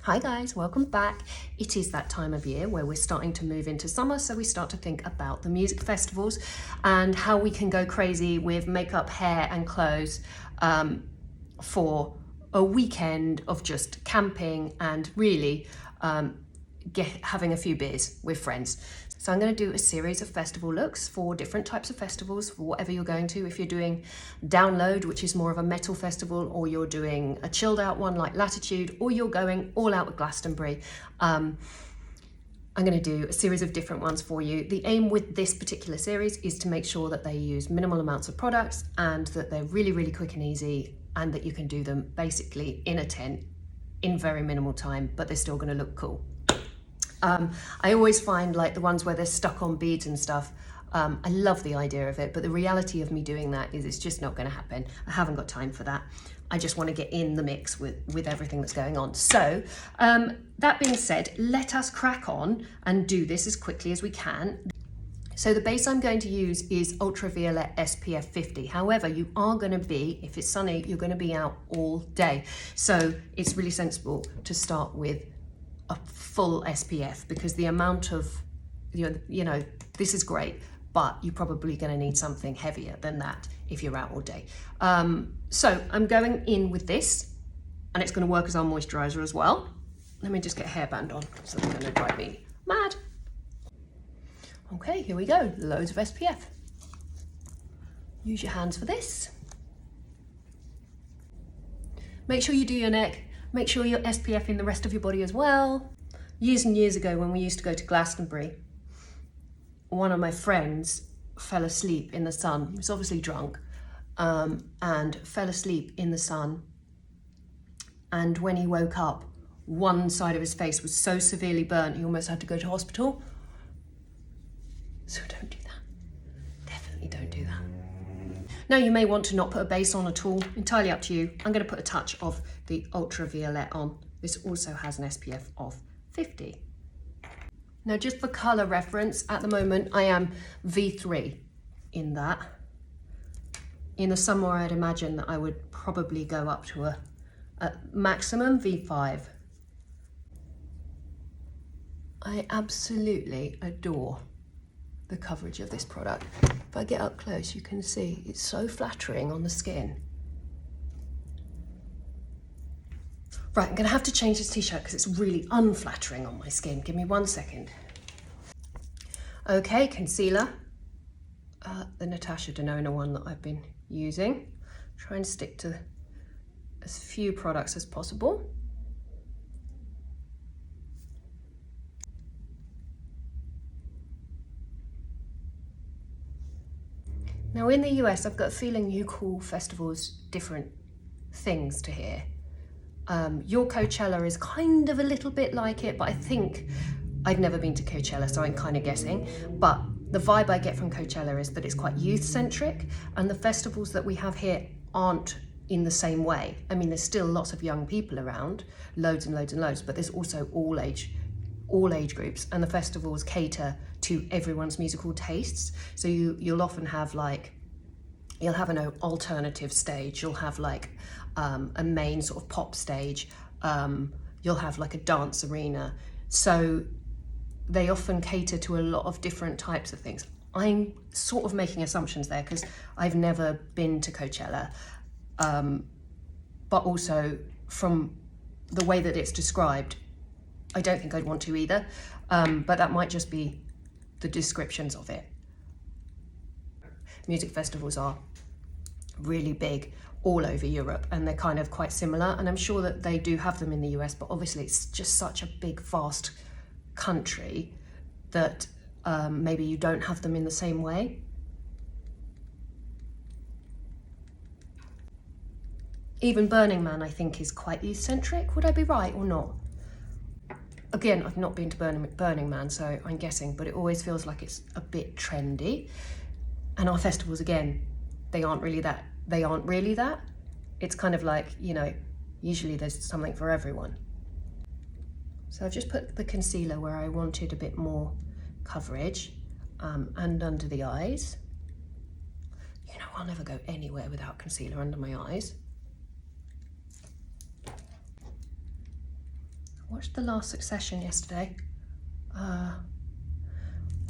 Hi guys, welcome back. It is that time of year where we're starting to move into summer, so we start to think about the music festivals and how we can go crazy with makeup, hair and clothes for a weekend of just camping and really having a few beers with friends. So I'm going to do a series of festival looks for different types of festivals, for whatever you're going to. If you're doing Download, which is more of a metal festival, or you're doing a chilled out one like Latitude, or you're going all out with Glastonbury, I'm going to do a series of different ones for you. The aim with this particular series is to make sure that they use minimal amounts of products and that they're really, really quick and easy, and that you can do them basically in a tent in very minimal time, but they're still going to look cool. I always find like the ones where they're stuck on beads and stuff, I love the idea of it, but the reality of me doing that is it's just not going to happen. I haven't got time for that. I just want to get in the mix with everything that's going on. So that being said, let us crack on and do this as quickly as we can. So the base I'm going to use is ultraviolet SPF 50. However, you are going to be, if it's sunny, you're going to be out all day. So it's really sensible to start with a full SPF, because the amount of, you know, this is great, but you're probably going to need something heavier than that if you're out all day. So I'm going in with this, and it's going to work as our moisturizer as well. Let me just get a hairband on, so they're going to drive me mad. Okay, here we go. Loads of SPF. Use your hands for this. Make sure you do your neck. Make sure you're SPF in the rest of your body as well. Years and years ago, when we used to go to Glastonbury, one of my friends fell asleep in the sun. He was obviously drunk, and fell asleep in the sun. And when he woke up, one side of his face was so severely burnt, he almost had to go to hospital. So don't do that. Definitely don't do that. Now, you may want to not put a base on at all, entirely up to you. I'm going to put a touch of the ultraviolet on. This also has an SPF of 50. Now, just for colour reference, at the moment I am V3 in that. In the summer, I'd imagine that I would probably go up to a maximum V5. I absolutely adore the coverage of this product. If I get up close, you can see it's so flattering on the skin. Right, I'm gonna have to change this t-shirt because it's really unflattering on my skin. Give me 1 second. Okay, concealer. The Natasha Denona one that I've been using. Try and stick to as few products as possible. Now in the US, I've got a feeling you call festivals different things to here. Your Coachella is kind of a little bit like it, but I think, I've never been to Coachella, so I'm kind of guessing, but the vibe I get from Coachella is that it's quite youth-centric, and the festivals that we have here aren't in the same way. I mean, there's still lots of young people around, loads and loads and loads, but there's also all age groups, and the festivals cater to everyone's musical tastes. So you'll often have like, you'll have an alternative stage, you'll have like a main sort of pop stage, you'll have like a dance arena. So they often cater to a lot of different types of things. I'm sort of making assumptions there because I've never been to Coachella, but also from the way that it's described, I don't think I'd want to either, but that might just be the descriptions of it. Music festivals are really big all over Europe, and they're kind of quite similar, and I'm sure that they do have them in the US, but obviously it's just such a big, vast country that maybe you don't have them in the same way. Even Burning Man, I think, is quite youth-centric. Would I be right or not? Again, I've not been to Burning Man, so I'm guessing, but it always feels like it's a bit trendy. And our festivals, again, they aren't really that. It's kind of like, you know, usually there's something for everyone. So I've just put the concealer where I wanted a bit more coverage, and under the eyes. You know, I'll never go anywhere without concealer under my eyes. watched the last Succession yesterday.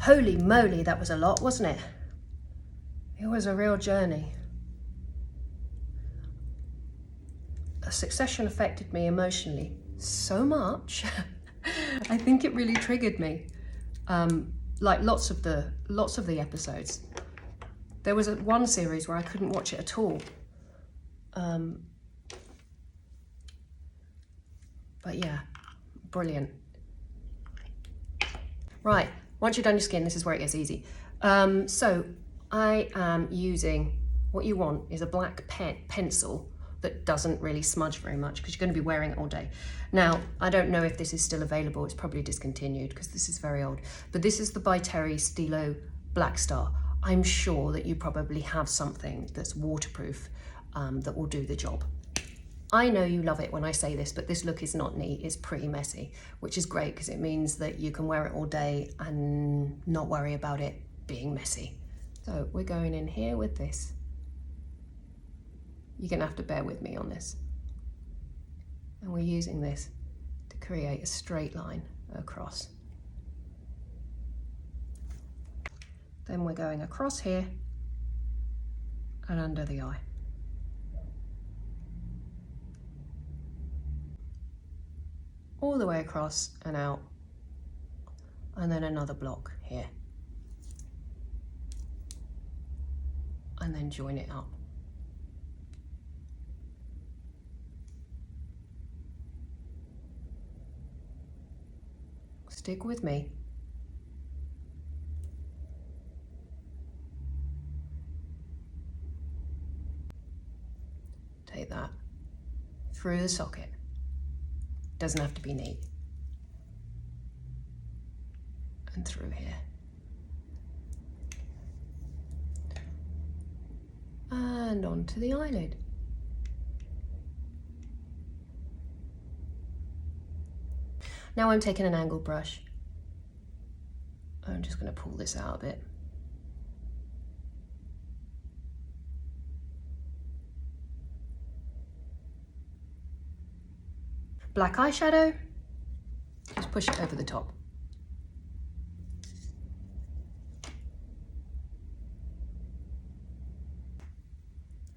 Holy moly, that was a lot, wasn't it? It was a real journey. Succession affected me emotionally so much. I think it really triggered me. Like lots of the episodes. There was one series where I couldn't watch it at all. But yeah, brilliant. Right, once you've done your skin, this is where it gets easy. So I am using, what you want is a black pencil that doesn't really smudge very much because you're going to be wearing it all day. Now, I don't know if this is still available. It's probably discontinued because this is very old. But this is the By Terry Stilo Black Star. I'm sure that you probably have something that's waterproof that will do the job. I know you love it when I say this, but this look is not neat. It's pretty messy, which is great because it means that you can wear it all day and not worry about it being messy. So we're going in here with this. You're gonna have to bear with me on this. And we're using this to create a straight line across. Then we're going across here and under the eye. All the way across and out. And then another block here. And then join it up. Stick with me. Take that through the socket. Doesn't have to be neat. And through here. And onto the eyelid. Now I'm taking an angled brush. I'm just going to pull this out a bit. Black eyeshadow, just push it over the top.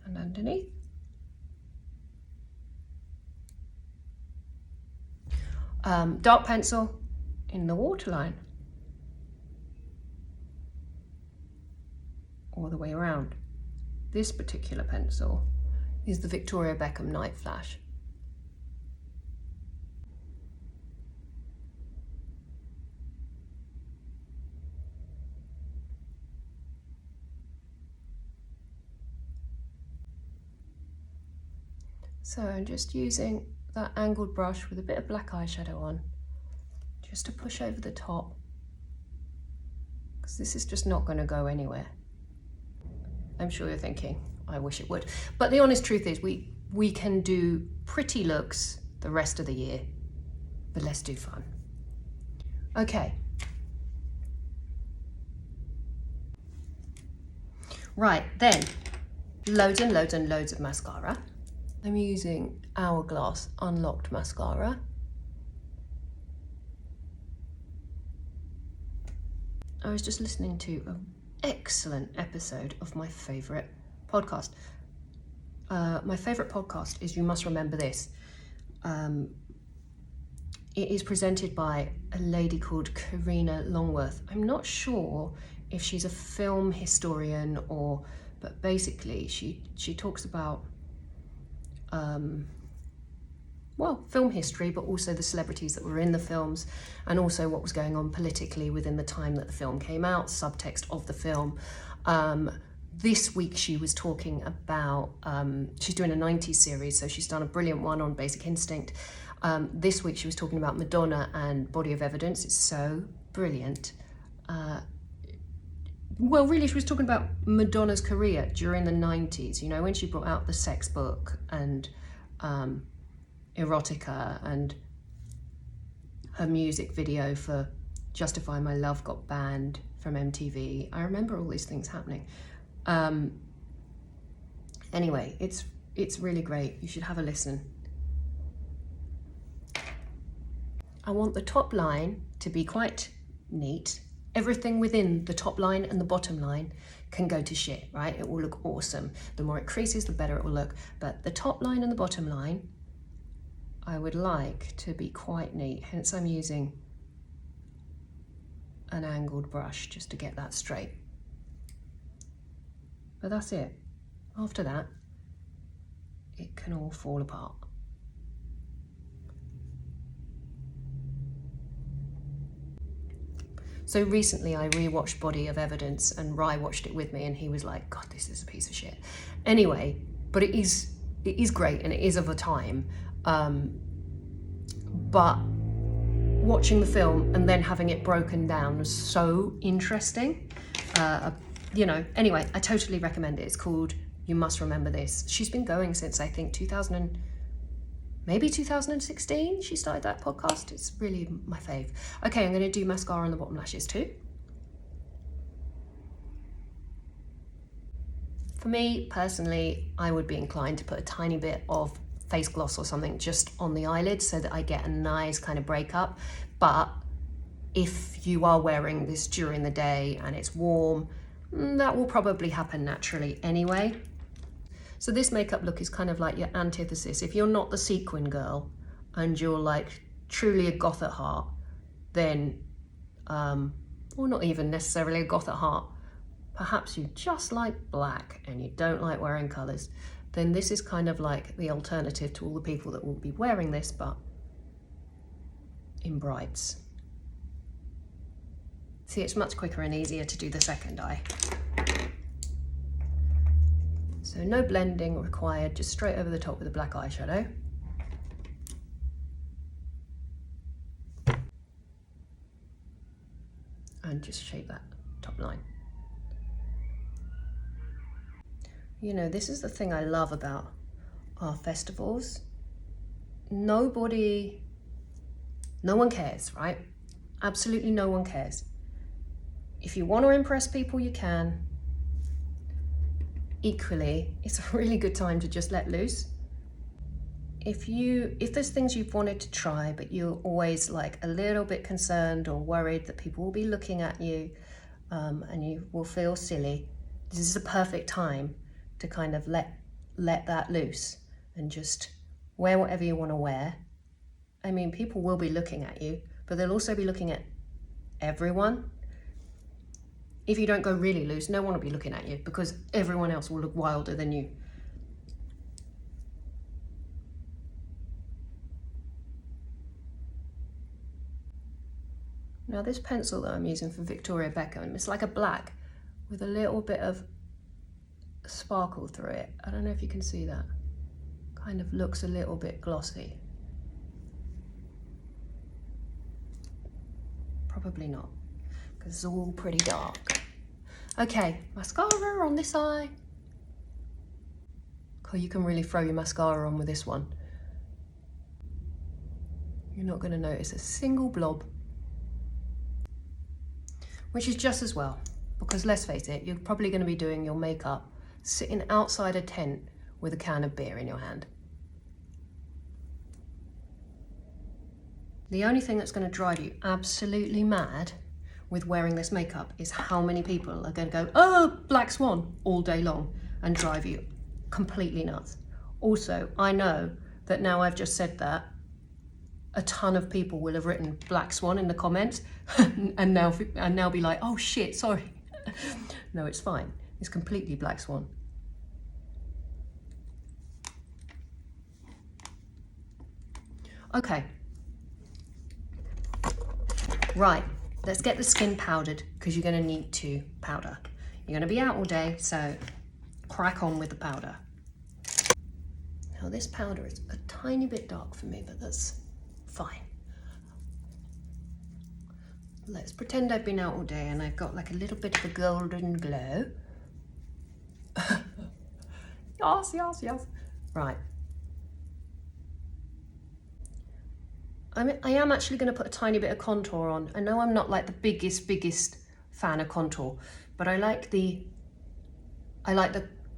And underneath. Dark pencil in the waterline. All the way around. This particular pencil is the Victoria Beckham Night Flash. So I'm just using that angled brush with a bit of black eyeshadow on, just to push over the top, because this is just not going to go anywhere. I'm sure you're thinking, I wish it would. But the honest truth is we can do pretty looks the rest of the year, but let's do fun. Okay. Right, then, loads and loads and loads of mascara. I'm using Hourglass Unlocked Mascara. I was just listening to an excellent episode of my favourite podcast. My favourite podcast is You Must Remember This. It is presented by a lady called Karina Longworth. I'm not sure if she's a film historian but basically she talks about film history, but also the celebrities that were in the films and also what was going on politically within the time that the film came out, subtext of the film. This week she was talking about, she's doing a 90s series, so she's done a brilliant one on Basic Instinct. This week she was talking about Madonna and Body of Evidence. It's so brilliant. Well, really, she was talking about Madonna's career during the 90s, you know, when she brought out the sex book and erotica, and her music video for Justify My Love got banned from MTV. I remember all these things happening. Anyway, it's really great. You should have a listen. I want the top line to be quite neat. Everything within the top line and the bottom line can go to shit, right? It will look awesome. The more it creases, the better it will look. But the top line and the bottom line, I would like to be quite neat. Hence I'm using an angled brush just to get that straight. But that's it. After that, it can all fall apart. So recently I rewatched Body of Evidence and Rye watched it with me and he was like, God, this is a piece of shit. Anyway, but it is great and it is of a time. But watching the film and then having it broken down was so interesting. You know, anyway, I totally recommend it. It's called You Must Remember This. She's been going since I think 2016 she started that podcast. It's really my fave. Okay, I'm going to do mascara on the bottom lashes too. For me personally, I would be inclined to put a tiny bit of face gloss or something just on the eyelids so that I get a nice kind of breakup. But if you are wearing this during the day and it's warm, that will probably happen naturally anyway. So this makeup look is kind of like your antithesis. If you're not the sequin girl and you're like truly a goth at heart, then, or not even necessarily a goth at heart, perhaps you just like black and you don't like wearing colours, then this is kind of like the alternative to all the people that will be wearing this, but in brights. See, it's much quicker and easier to do the second eye. So no blending required, just straight over the top with a black eyeshadow. And just shape that top line. You know, this is the thing I love about our festivals. No one cares, right? Absolutely no one cares. If you want to impress people, you can. Equally, it's a really good time to just let loose. If there's things you've wanted to try, but you're always like a little bit concerned or worried that people will be looking at you and you will feel silly, this is a perfect time to kind of let that loose and just wear whatever you want to wear. I mean, people will be looking at you, but they'll also be looking at everyone. If you don't go really loose, no one will be looking at you because everyone else will look wilder than you. Now this pencil that I'm using from Victoria Beckham, it's like a black with a little bit of sparkle through it. I don't know if you can see that. Kind of looks a little bit glossy. Probably not, because it's all pretty dark. Okay, mascara on this eye. Oh, you can really throw your mascara on with this one. You're not going to notice a single blob. Which is just as well, because let's face it, you're probably going to be doing your makeup sitting outside a tent with a can of beer in your hand. The only thing that's going to drive you absolutely mad with wearing this makeup is how many people are going to go, oh, black swan, all day long and drive you completely nuts. Also, I know that now I've just said that, a ton of people will have written black swan in the comments and now be like, oh shit, sorry. No, it's fine. It's completely black swan. Okay. Right, let's get the skin powdered because you're going to need to powder. You're going to be out all day, so crack on with the powder. Now this powder is a tiny bit dark for me, but that's fine. Let's pretend I've been out all day and I've got like a little bit of a golden glow. Yes, yes, yes. Right. I am actually going to put a tiny bit of contour on. I know I'm not like the biggest fan of contour, but I like the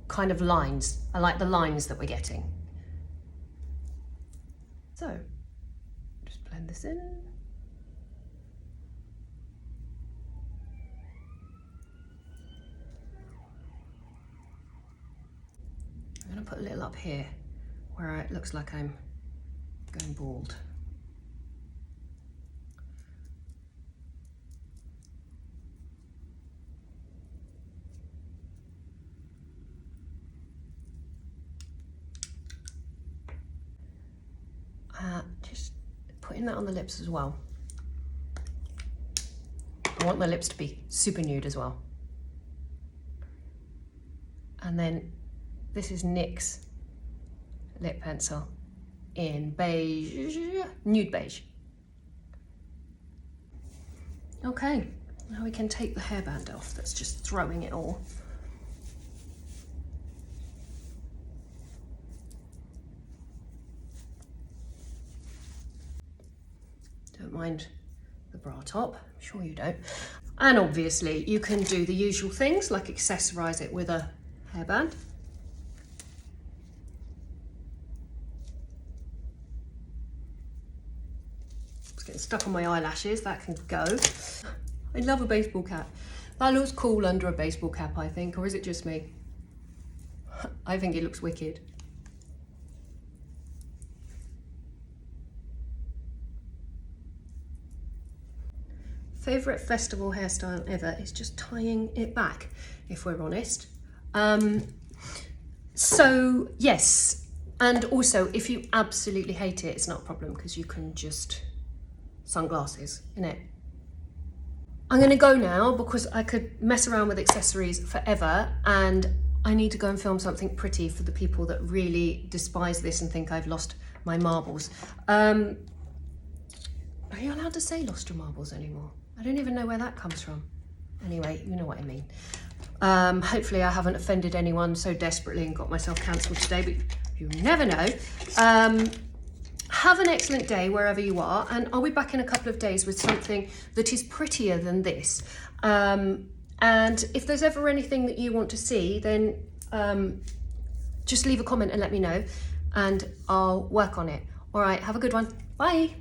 kind of lines. I like the lines that we're getting. So, just blend blend this in. I'm going to put a little up here where it looks like I'm going bald. Just putting that on the lips as well. I want my lips to be super nude as well. And then this is NYX's lip pencil in beige, nude beige. Okay, now we can take the hairband off. That's just throwing it all. Don't mind the bra top, I'm sure you don't. And obviously you can do the usual things like accessorize it with a hairband. It's getting stuck on my eyelashes, that can go. I love a baseball cap. That looks cool under a baseball cap, I think, or is it just me? I think it looks wicked. Favourite festival hairstyle ever is just tying it back, if we're honest. So yes, and also if you absolutely hate it, it's not a problem because you can just sunglasses, innit? I'm gonna go now because I could mess around with accessories forever and I need to go and film something pretty for the people that really despise this and think I've lost my marbles. Are you allowed to say lost your marbles anymore? I don't even know where that comes from. Anyway, you know what I mean. Hopefully I haven't offended anyone so desperately and got myself cancelled today, but you never know. Have an excellent day wherever you are, and I'll be back in a couple of days with something that is prettier than this. And if there's ever anything that you want to see, then just leave a comment and let me know, and I'll work on it. All right, have a good one. Bye.